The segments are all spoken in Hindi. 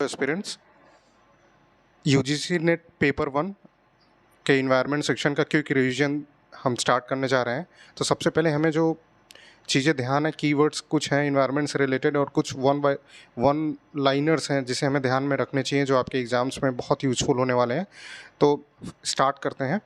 एस्पिरेंट्स यूजीसी नेट पेपर 1 के इन्वायरमेंट सेक्शन का क्विक रिवीजन हम स्टार्ट करने जा रहे हैं। तो सबसे पहले हमें जो चीज़ें ध्यान है, कीवर्ड्स कुछ हैं इन्वायरमेंट से रिलेटेड और कुछ वन लाइनर्स हैं जिसे हमें ध्यान में रखने चाहिए, जो आपके एग्जाम्स में बहुत यूजफुल होने वाले हैं। तो स्टार्ट करते हैं।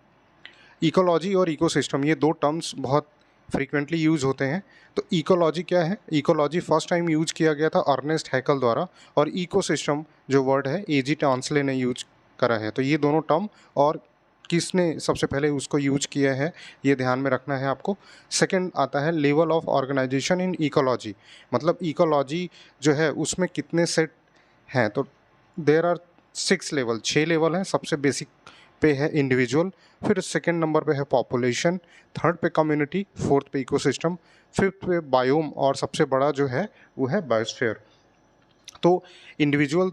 इकोलॉजी और इकोसिस्टम, ये दो टर्म्स बहुत फ्रीक्वेंटली यूज़ होते हैं। तो इकोलॉजी क्या है? इकोलॉजी फर्स्ट टाइम यूज किया गया था अर्नेस्ट हैकल द्वारा, और इकोसिस्टम जो वर्ड है एजी टॉन्सले ने यूज करा है। तो ये दोनों टर्म और किसने सबसे पहले उसको यूज किया है, ये ध्यान में रखना है आपको। सेकंड आता है level of organisation in ecology, मतलब इकोलॉजी जो है उसमें कितने सेट हैं। तो देयर आर 6 लेवल, 6 लेवल हैं। सबसे बेसिक पे है इंडिविजुअल, फिर सेकंड नंबर पे है पॉपुलेशन, थर्ड पे कम्युनिटी, फोर्थ पे इकोसिस्टम, फिफ्थ पे बायोम, और सबसे बड़ा जो है वो है बायोस्फीयर। तो इंडिविजुअल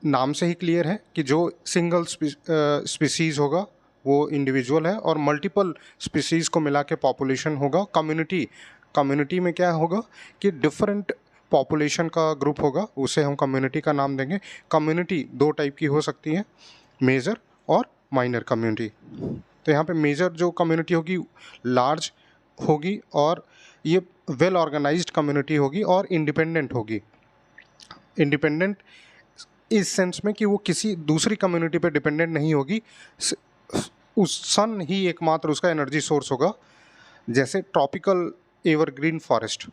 नाम से ही क्लियर है कि जो सिंगल स्पीसीज होगा वो इंडिविजुअल है, और मल्टीपल स्पीसीज को मिला के पॉपुलेशन होगा। कम्युनिटी में क्या होगा कि डिफरेंट पॉपुलेशन का ग्रुप होगा, उसे हम कम्युनिटी का नाम देंगे। कम्युनिटी दो टाइप की हो सकती है, मेजर और माइनर कम्युनिटी। तो यहाँ पे मेजर जो कम्युनिटी होगी लार्ज होगी, और ये वेल ऑर्गेनाइज्ड कम्युनिटी होगी और इंडिपेंडेंट होगी। इंडिपेंडेंट इस सेंस में कि वो किसी दूसरी कम्युनिटी पे डिपेंडेंट नहीं होगी, उस सन ही एकमात्र उसका एनर्जी सोर्स होगा, जैसे ट्रॉपिकल एवरग्रीन फॉरेस्ट।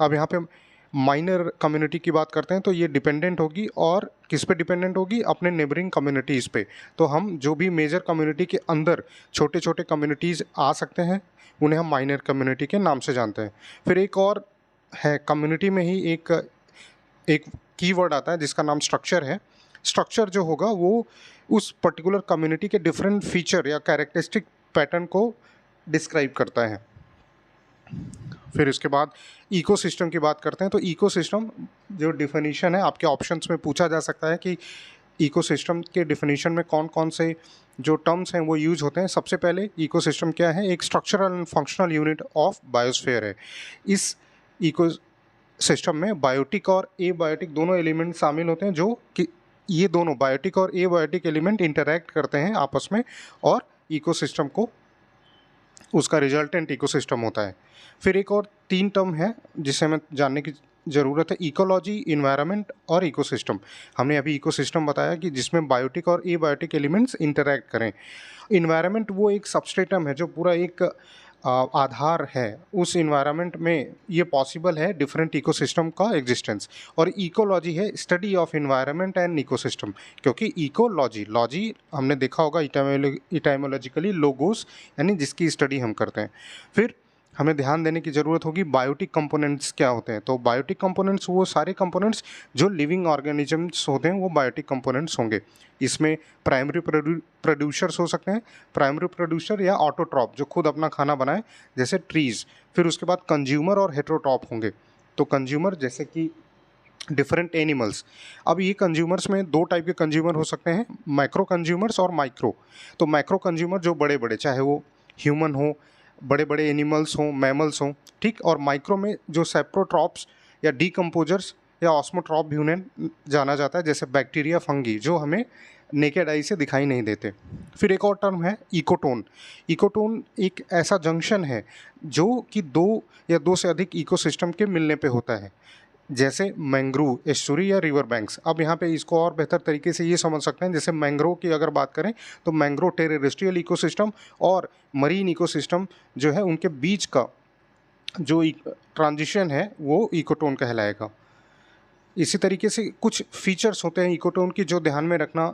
अब यहाँ पे माइनर कम्युनिटी की बात करते हैं, तो ये डिपेंडेंट होगी, और किस पे डिपेंडेंट होगी? अपने नेबरिंग कम्युनिटीज़ पे। तो हम जो भी मेजर कम्युनिटी के अंदर छोटे छोटे कम्युनिटीज़ आ सकते हैं, उन्हें हम माइनर कम्युनिटी के नाम से जानते हैं। फिर एक और है, कम्युनिटी में ही एक कीवर्ड आता है जिसका नाम स्ट्रक्चर है। स्ट्रक्चर जो होगा वो उस पर्टिकुलर कम्युनिटी के डिफरेंट फीचर या कैरेक्टरिस्टिक पैटर्न को डिस्क्राइब करता है। फिर इसके बाद इकोसिस्टम की बात करते हैं। तो इकोसिस्टम जो डिफिनीशन है, आपके ऑप्शंस में पूछा जा सकता है कि इकोसिस्टम के डिफिनीशन में कौन कौन से जो टर्म्स हैं वो यूज होते हैं। सबसे पहले इकोसिस्टम क्या है? एक structural and functional unit of biosphere है। इस इको सिस्टम में बायोटिक और एबायोटिक दोनों एलिमेंट शामिल होते हैं, जो कि ये दोनों बायोटिक और एबायोटिक एलिमेंट इंटरैक्ट करते हैं आपस में, और इकोसिस्टम को उसका रिजल्टेंट इकोसिस्टम होता है। फिर एक और 3 टर्म है जिसे हमें जानने की ज़रूरत है, इकोलॉजी, इन्वायरमेंट और इकोसिस्टम। हमने अभी इकोसिस्टम बताया कि जिसमें बायोटिक और एबायोटिक एलिमेंट्स इंटरैक्ट करें। इन्वायरमेंट वो एक सबस्ट्रेटम है जो पूरा एक आधार है। उस इन्वायरमेंट में ये पॉसिबल है डिफरेंट इकोसिस्टम का एग्जिस्टेंस। और इकोलॉजी है study of environment and ecosystem, क्योंकि इकोलॉजी, लॉजी हमने देखा होगा इटाइमोलॉजिकली लोगोस, यानी जिसकी स्टडी हम करते हैं। फिर हमें ध्यान देने की ज़रूरत होगी बायोटिक कंपोनेंट्स क्या होते हैं। तो बायोटिक कंपोनेंट्स वो सारे कंपोनेंट्स जो लिविंग ऑर्गेनिजम्स होते हैं वो बायोटिक कंपोनेंट्स होंगे। इसमें प्राइमरी प्रोड्यूसर्स हो सकते हैं, प्राइमरी प्रोड्यूसर या ऑटोट्रॉप जो खुद अपना खाना बनाए, जैसे ट्रीज़। फिर उसके बाद कंज्यूमर और हेटेरोट्रॉप होंगे। तो कंज्यूमर जैसे कि डिफरेंट एनिमल्स। अब ये कंज्यूमर्स में 2 टाइप के कंज्यूमर हो सकते हैं, मैक्रो कंज्यूमर्स और माइक्रो। तो मैक्रो कंज्यूमर जो बड़े बड़े, चाहे वो ह्यूमन हो, बड़े बड़े एनिमल्स हों, मैमल्स हों, ठीक। और माइक्रो में जो सेप्रोट्रॉप्स या डीकम्पोजर्स या ऑस्मोट्रॉप भी उन्हें जाना जाता है, जैसे बैक्टीरिया, फंगी, जो हमें नेकेड आई से दिखाई नहीं देते। फिर एक और टर्म है इकोटोन। इकोटोन एक ऐसा जंक्शन है जो कि 2 या 2 से अधिक इकोसिस्टम के मिलने पे होता है, जैसे मैंग्रोव, एस्चुरी या रिवर बैंक्स। अब यहाँ पे इसको और बेहतर तरीके से ये समझ सकते हैं, जैसे मैंग्रोव की अगर बात करें तो मैंग्रोव टेरेस्ट्रियल इकोसिस्टम और मरीन इकोसिस्टम जो है उनके बीच का जो ट्रांजिशन है वो इकोटोन कहलाएगा। इसी तरीके से कुछ फीचर्स होते हैं इकोटोन की जो ध्यान में रखना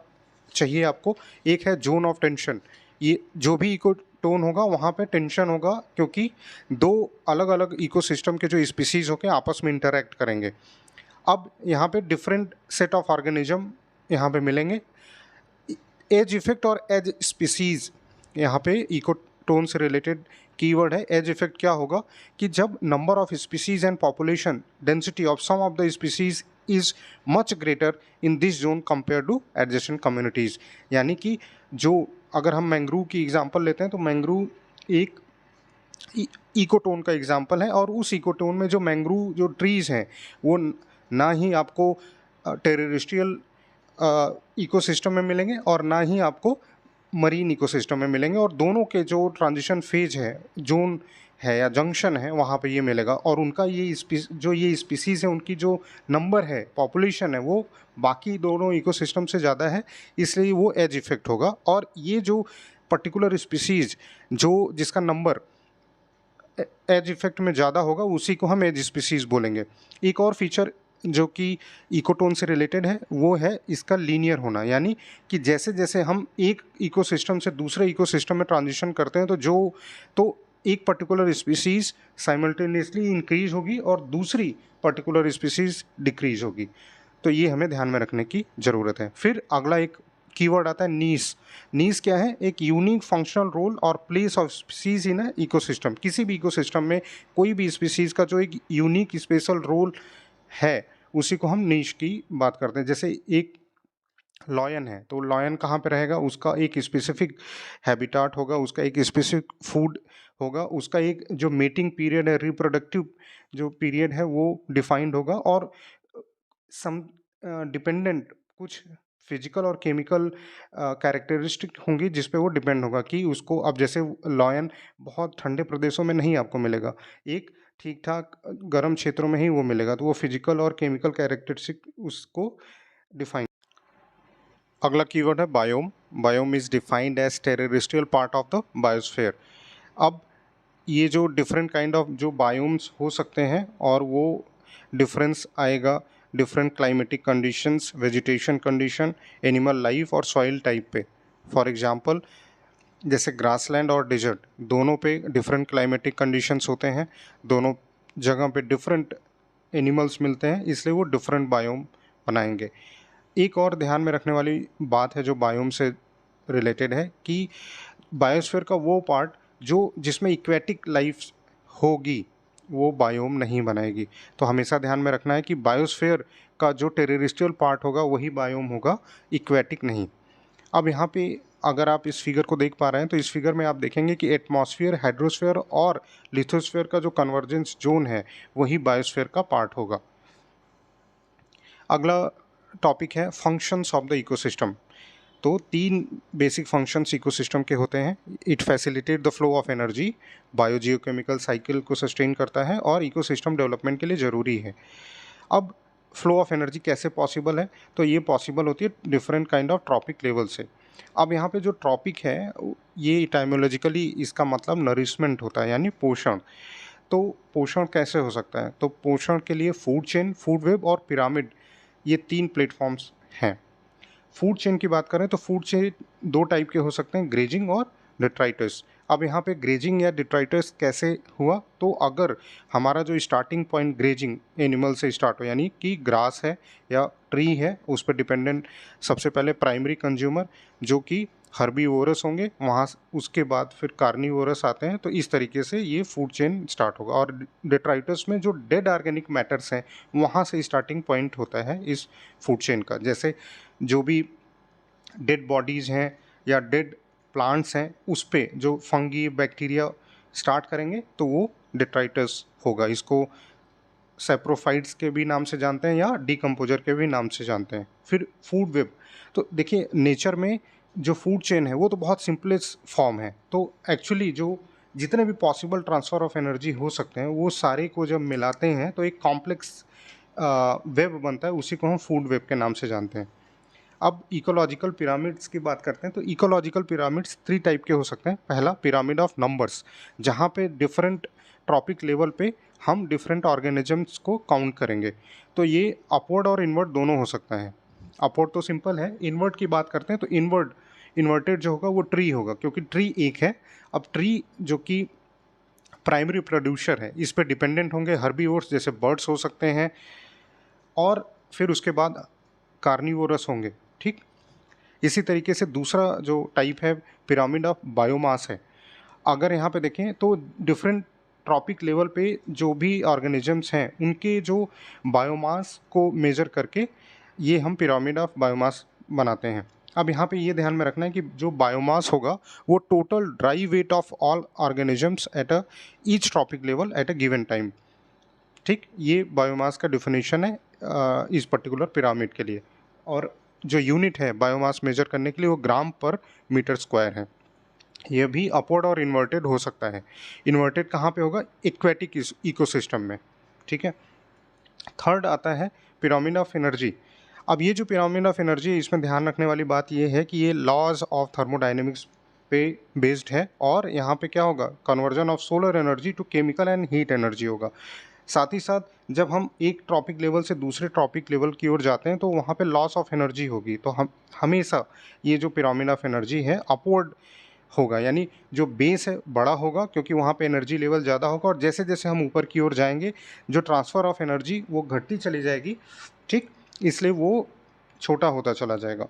चाहिए आपको। एक है जोन ऑफ टेंशन। ये जो भी इकोटोन होगा वहाँ पे टेंशन होगा, क्योंकि 2 अलग अलग इकोसिस्टम के जो स्पीसीज होके आपस में इंटरैक्ट करेंगे। अब यहाँ पे डिफरेंट सेट ऑफ ऑर्गेनिज्म यहाँ पे मिलेंगे। एज इफेक्ट और एज स्पीसीज, यहाँ पे इकोटोन से रिलेटेड कीवर्ड है। एज इफेक्ट क्या होगा कि जब number of species and population density of some of the species is much greater in this zone compare to adjacent communities. यानी कि जो, अगर हम मैंग्रोव की एग्जांपल लेते हैं तो मैंग्रोव एक इकोटोन का एग्जांपल है, और उस इकोटोन में जो मैंग्रोव जो ट्रीज़ हैं वो ना ही आपको टेरेस्ट्रियल इकोसिस्टम में मिलेंगे और ना ही आपको मरीन इकोसिस्टम में मिलेंगे, और दोनों के जो ट्रांजिशन फेज है, जोन है या जंक्शन है, वहाँ पे ये मिलेगा। और उनका ये जो ये स्पीसीज़ है उनकी जो नंबर है, पॉपुलेशन है, वो बाकी दोनों इकोसिस्टम से ज़्यादा है, इसलिए वो एज इफेक्ट होगा। और ये जो पर्टिकुलर स्पीसीज़ जो जिसका नंबर एज इफेक्ट में ज़्यादा होगा उसी को हम एज स्पीसीज़ बोलेंगे। एक और फीचर जो कि इकोटोन से रिलेटेड है वो है इसका लीनियर होना, यानी कि जैसे जैसे हम एक इकोसिस्टम से दूसरे इकोसिस्टम में ट्रांजिशन करते हैं तो एक पर्टिकुलर स्पीसीज़ साइमल्टेनियसली इंक्रीज होगी और दूसरी पर्टिकुलर स्पीसीज़ डिक्रीज होगी। तो ये हमें ध्यान में रखने की ज़रूरत है। फिर अगला एक कीवर्ड आता है नीस। नीस क्या है? एक यूनिक फंक्शनल रोल और place of species in a ecosystem. किसी भी इकोसिस्टम में कोई भी स्पीसीज का जो एक यूनिक स्पेशल रोल है उसी को हम नीश की बात करते हैं। जैसे एक लॉयन है तो लॉयन कहाँ पे रहेगा? उसका एक स्पेसिफिक हैबिटाट होगा, उसका एक स्पेसिफिक फूड होगा, उसका एक जो मेटिंग पीरियड है, रिप्रोडक्टिव जो पीरियड है वो डिफाइंड होगा, और सम डिपेंडेंट कुछ फिजिकल और केमिकल कैरेक्टरिस्टिक होंगी जिस पे वो डिपेंड होगा कि उसको, अब जैसे लॉयन बहुत ठंडे प्रदेशों में नहीं आपको मिलेगा, एक ठीक ठाक गर्म क्षेत्रों में ही वो मिलेगा, तो वो फिजिकल और केमिकल कैरेक्टरिस्टिक उसको डिफाइन। अगला कीवर्ड है biome. Biome is defined as terrestrial part of the biosphere. अब ये जो डिफरेंट काइंड ऑफ जो बायोम्स हो सकते हैं और वो डिफरेंस आएगा different climatic conditions, vegetation condition, animal life और सॉइल टाइप पे। फॉर एग्जांपल जैसे ग्रासलैंड और डिजर्ट दोनों पे डिफरेंट क्लाइमेटिक कंडीशंस होते हैं, दोनों जगह पे डिफरेंट एनिमल्स मिलते हैं, इसलिए वो डिफरेंट बायोम बनाएंगे। एक और ध्यान में रखने वाली बात है जो बायोम से रिलेटेड है कि बायोस्फीयर का वो पार्ट जो जिसमें इक्वेटिक लाइफ होगी वो बायोम नहीं बनाएगी। तो हमेशा ध्यान में रखना है कि बायोस्फीयर का जो टेरेस्ट्रियल पार्ट होगा वही बायोम होगा, इक्वेटिक नहीं। अब यहाँ पे अगर आप इस फिगर को देख पा रहे हैं तो इस फिगर में आप देखेंगे कि एटमॉस्फेयर, हाइड्रोस्फीयर और लिथोस्फीयर का जो कन्वर्जेंस जोन है वही बायोस्फीयर का पार्ट होगा। अगला टॉपिक है फंक्शंस ऑफ द इकोसिस्टम। तो 3 बेसिक फंक्शंस इकोसिस्टम के होते हैं। It facilitate the flow of energy, biogeochemical cycle को सस्टेन करता है और इकोसिस्टम डेवलपमेंट के लिए ज़रूरी है। अब फ्लो ऑफ एनर्जी कैसे पॉसिबल है? तो ये पॉसिबल होती है different kind of trophic level से। अब यहाँ पे जो ट्रॉपिक है ये टाइमोलॉजिकली इसका मतलब नरिशमेंट होता है, यानी पोषण। तो पोषण कैसे हो सकता है? तो पोषण के लिए फूड चेन, फूड वेब और पिरामिड, ये 3 प्लेटफॉर्म्स हैं। फूड चेन की बात करें तो फूड चेन 2 टाइप के हो सकते हैं, ग्रेजिंग और डिट्राइटस। अब यहाँ पे ग्रेजिंग या डिट्राइटस कैसे हुआ? तो अगर हमारा जो स्टार्टिंग पॉइंट ग्रेजिंग एनिमल से स्टार्ट हो, यानी कि ग्रास है या ट्री है, उस पर डिपेंडेंट सबसे पहले प्राइमरी कंज्यूमर जो कि हर्बीवोरस होंगे, वहाँ उसके बाद फिर कार्निवोरस आते हैं, तो इस तरीके से ये फूड चेन स्टार्ट होगा। और डिट्राइटस में जो डेड ऑर्गेनिक मैटर्स हैं वहाँ से स्टार्टिंग पॉइंट होता है इस फूड चेन का। जैसे जो भी डेड बॉडीज़ हैं या डेड प्लांट्स हैं उस पे जो फंगी बैक्टीरिया स्टार्ट करेंगे तो वो डिट्राइटस होगा। इसको सैप्रोफाइट्स के भी नाम से जानते हैं या डिकम्पोजर के भी नाम से जानते हैं। फिर फूड वेब, तो देखिए नेचर में जो फूड चेन है वो तो बहुत सिंपलेस्ट फॉर्म है, तो एक्चुअली जो जितने भी पॉसिबल ट्रांसफ़र ऑफ एनर्जी हो सकते हैं वो सारे को जब मिलाते हैं तो एक कॉम्प्लेक्स वेब बनता है, उसी को हम फूड वेब के नाम से जानते हैं। अब इकोलॉजिकल पिरामिड्स की बात करते हैं तो इकोलॉजिकल पिरामिड्स 3 टाइप के हो सकते हैं। पहला पिरामिड ऑफ नंबर्स, जहाँ पे डिफरेंट ट्रॉपिक लेवल पे हम डिफरेंट ऑर्गेनिजम्स को काउंट करेंगे। तो ये अपवर्ड और इनवर्ड दोनों हो सकता है। अपवर्ड तो सिंपल है, इनवर्ड की बात करते हैं तो इन्वर्टेड जो होगा वो ट्री होगा, क्योंकि ट्री एक है। अब ट्री जो कि प्राइमरी प्रोड्यूसर है इस पर डिपेंडेंट होंगे हर्बीवोर्स जैसे बर्ड्स हो सकते हैं, और फिर उसके बाद कार्निवोरस होंगे, ठीक। इसी तरीके से दूसरा जो टाइप है पिरामिड ऑफ बायोमास है। अगर यहाँ पे देखें तो डिफरेंट ट्रॉपिक लेवल पे जो भी ऑर्गेनिजम्स हैं उनके जो बायोमास को मेजर करके ये हम पिरामिड ऑफ बायोमास बनाते हैं। अब यहाँ पे ये ध्यान में रखना है कि जो बायोमास होगा वो total dry weight of all organisms at a each trophic level at a given time, ठीक। ये बायोमास का डिफिनेशन है इस पर्टिकुलर पिरामिड के लिए। और जो यूनिट है बायोमास मेजर करने के लिए वो ग्राम पर मीटर स्क्वायर है। यह भी अपवर्ड और इन्वर्टेड हो सकता है। इन्वर्टेड कहाँ पे होगा? एक्वेटिक इकोसिस्टम में, ठीक है। थर्ड आता है पिरामिड ऑफ एनर्जी। अब ये जो पिरामिड ऑफ एनर्जी है, इसमें ध्यान रखने वाली बात ये है कि ये लॉज ऑफ थर्मोडाइनमिक्स पे बेस्ड है, और यहाँ पे क्या होगा? Conversion of solar energy to chemical and heat energy होगा। साथ ही साथ जब हम एक ट्रॉपिक लेवल से दूसरे ट्रॉपिक लेवल की ओर जाते हैं तो वहाँ पे लॉस ऑफ एनर्जी होगी। तो हम हमेशा ये जो पिरामिड ऑफ एनर्जी है अपवर्ड होगा, यानी जो बेस है बड़ा होगा क्योंकि वहाँ पे एनर्जी लेवल ज़्यादा होगा, और जैसे जैसे हम ऊपर की ओर जाएंगे जो ट्रांसफ़र ऑफ एनर्जी वो घटती चली जाएगी, ठीक, इसलिए वो छोटा होता चला जाएगा।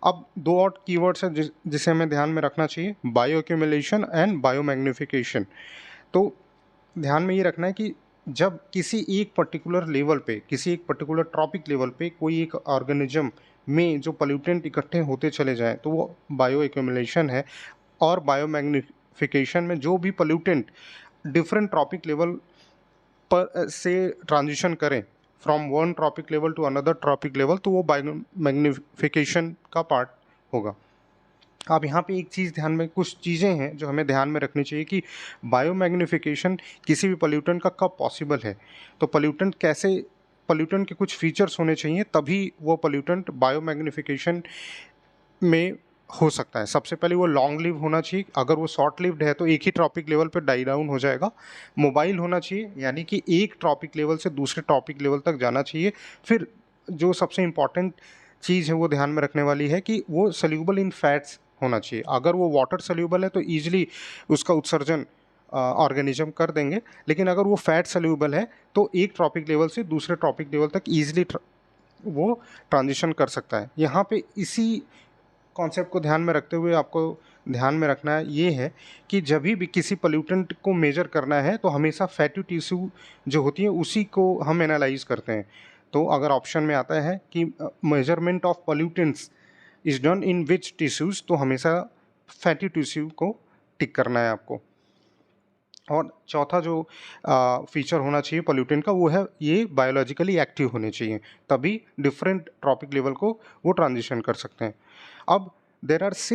अब दो और कीवर्ड्स हैं जिसे हमें ध्यान में रखना चाहिए, bio accumulation and bio magnification. तो ध्यान में ये रखना है कि जब किसी एक पर्टिकुलर लेवल पे, किसी एक पर्टिकुलर ट्रॉपिक लेवल पे कोई एक ऑर्गेनिज्म में जो पोल्यूटेंट इकट्ठे होते चले जाएं तो वो बायो एक्यूमुलेशन है। और बायो मैग्निफिकेशन में जो भी पोल्यूटेंट डिफरेंट ट्रॉपिक लेवल पर से ट्रांजिशन करें from one trophic level to another trophic level, तो वो बायो मैग्निफिकेशन का पार्ट होगा। अब यहाँ पे एक चीज़ ध्यान में, कुछ चीज़ें हैं जो हमें ध्यान में रखनी चाहिए कि बायो मैग्निफिकेशन किसी भी पोल्यूटेंट का कब पॉसिबल है। तो पोल्यूटेंट कैसे, पोल्यूटेंट के कुछ फीचर्स होने चाहिए तभी वो पोल्यूटेंट बायो मैग्निफिकेशन में हो सकता है। सबसे पहले वो लॉन्ग लिव होना चाहिए, अगर वो शॉर्ट लिव्ड है तो एक ही ट्रॉपिक लेवल पे डाई डाउन हो जाएगा। मोबाइल होना चाहिए, यानी कि एक ट्रॉपिक लेवल से दूसरे ट्रॉपिक लेवल तक जाना चाहिए। फिर जो सबसे इम्पॉर्टेंट चीज़ है वो ध्यान में रखने वाली है कि वो सोल्यूबल इन फैट्स होना चाहिए। अगर वो वाटर सोल्यूबल है तो ईजिली उसका उत्सर्जन ऑर्गेनिज्म कर देंगे, लेकिन अगर वो फैट सोल्यूबल है तो एक ट्रॉपिक लेवल से दूसरे ट्रॉपिक लेवल तक ईजिली वो ट्रांजिशन कर सकता है। यहाँ पे इसी कॉन्सेप्ट को ध्यान में रखते हुए आपको ध्यान में रखना ये है कि जब भी किसी पोल्यूटेंट को मेजर करना है तो हमेशा फैटी टिश्यू जो होती है उसी को हम एनालाइज करते हैं। तो अगर ऑप्शन में आता है कि measurement of pollutants is done in which tissues, तो हमेशा फैटी टिश्यू को टिक करना है आपको। और चौथा जो फीचर होना चाहिए पोल्यूटेंट का वो है ये बायोलॉजिकली एक्टिव होने चाहिए, तभी डिफरेंट ट्रॉपिक लेवल को वो ट्रांजिशन कर सकते हैं। अब देर आर 6